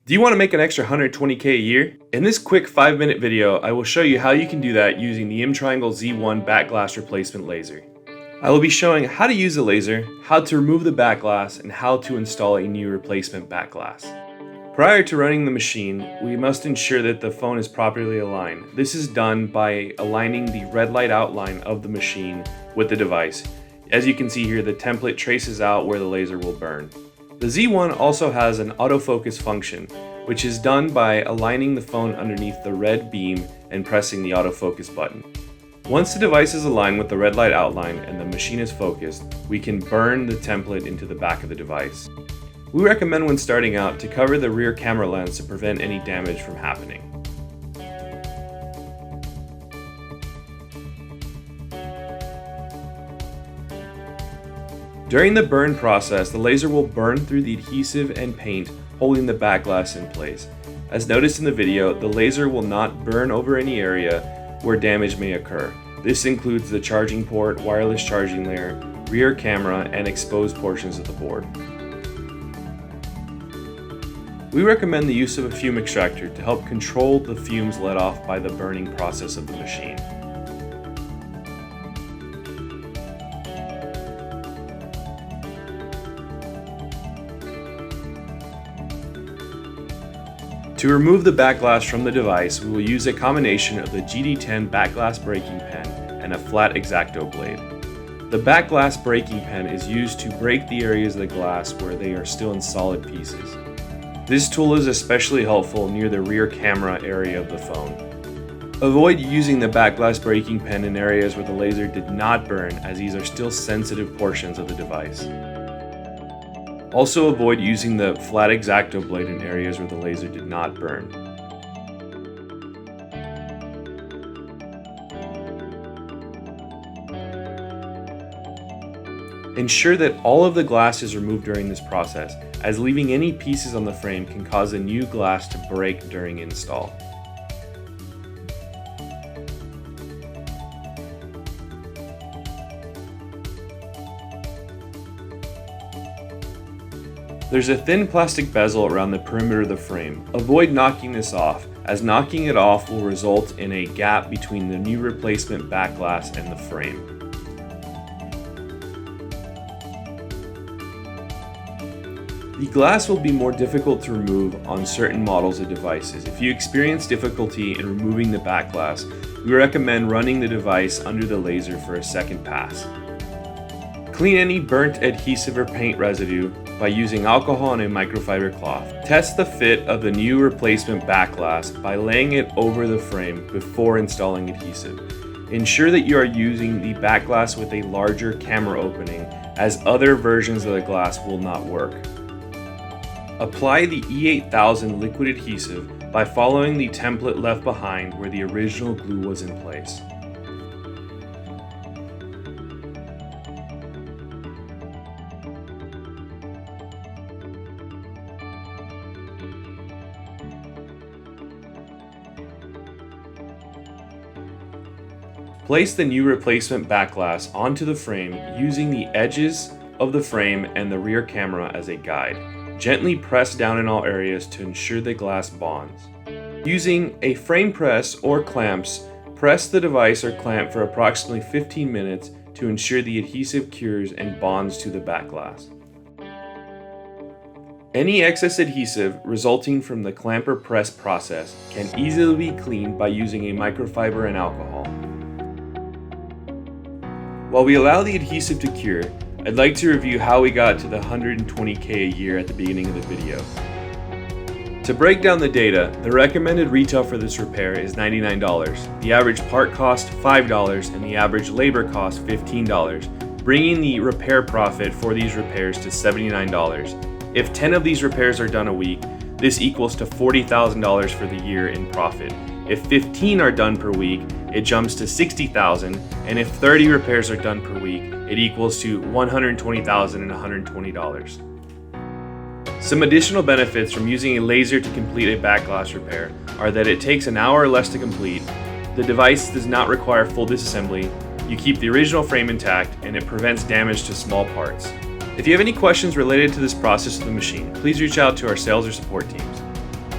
Do you want to make an extra $120K a year? In this quick 5-minute video, I will show you how you can do that using the M Triangel Z-One back glass replacement laser. I will be showing how to use the laser, how to remove the back glass, and how to install a new replacement back glass. Prior to running the machine, we must ensure that the phone is properly aligned. This is done by aligning the red light outline of the machine with the device. As you can see here, the template traces out where the laser will burn. The Z-One also has an autofocus function, which is done by aligning the phone underneath the red beam and pressing the autofocus button. Once the device is aligned with the red light outline and the machine is focused, we can burn the template into the back of the device. We recommend when starting out to cover the rear camera lens to prevent any damage from happening. During the burn process, the laser will burn through the adhesive and paint, holding the back glass in place. As noticed in the video, the laser will not burn over any area where damage may occur. This includes the charging port, wireless charging layer, rear camera, and exposed portions of the board. We recommend the use of a fume extractor to help control the fumes let off by the burning process of the machine. To remove the back glass from the device, we will use a combination of the GD10 back glass breaking pen and a flat X-Acto blade. The back glass breaking pen is used to break the areas of the glass where they are still in solid pieces. This tool is especially helpful near the rear camera area of the phone. Avoid using the back glass breaking pen in areas where the laser did not burn, as these are still sensitive portions of the device. Also avoid using the flat X-Acto blade in areas where the laser did not burn. Ensure that all of the glass is removed during this process, as leaving any pieces on the frame can cause the new glass to break during install. There's a thin plastic bezel around the perimeter of the frame. Avoid knocking this off, as knocking it off will result in a gap between the new replacement back glass and the frame. The glass will be more difficult to remove on certain models of devices. If you experience difficulty in removing the back glass, we recommend running the device under the laser for a second pass. Clean any burnt adhesive or paint residue by using alcohol and a microfiber cloth. Test the fit of the new replacement back glass by laying it over the frame before installing adhesive. Ensure that you are using the back glass with a larger camera opening, as other versions of the glass will not work. Apply the E8000 liquid adhesive by following the template left behind where the original glue was in place. Place the new replacement back glass onto the frame using the edges of the frame and the rear camera as a guide. Gently press down in all areas to ensure the glass bonds. Using a frame press or clamps, press the device or clamp for approximately 15 minutes to ensure the adhesive cures and bonds to the back glass. Any excess adhesive resulting from the clamp or press process can easily be cleaned by using a microfiber and alcohol. While we allow the adhesive to cure, I'd like to review how we got to the $120K a year at the beginning of the video. To break down the data, the recommended retail for this repair is $99, the average part cost $5, and the average labor cost $15, bringing the repair profit for these repairs to $79. If 10 of these repairs are done a week, this equals to $40,000 for the year in profit. If 15 are done per week, it jumps to $60,000, and if 30 repairs are done per week, it equals to $120,120. Some additional benefits from using a laser to complete a back glass repair are that it takes an hour or less to complete, the device does not require full disassembly, you keep the original frame intact, and it prevents damage to small parts. If you have any questions related to this process of the machine, please reach out to our sales or support teams.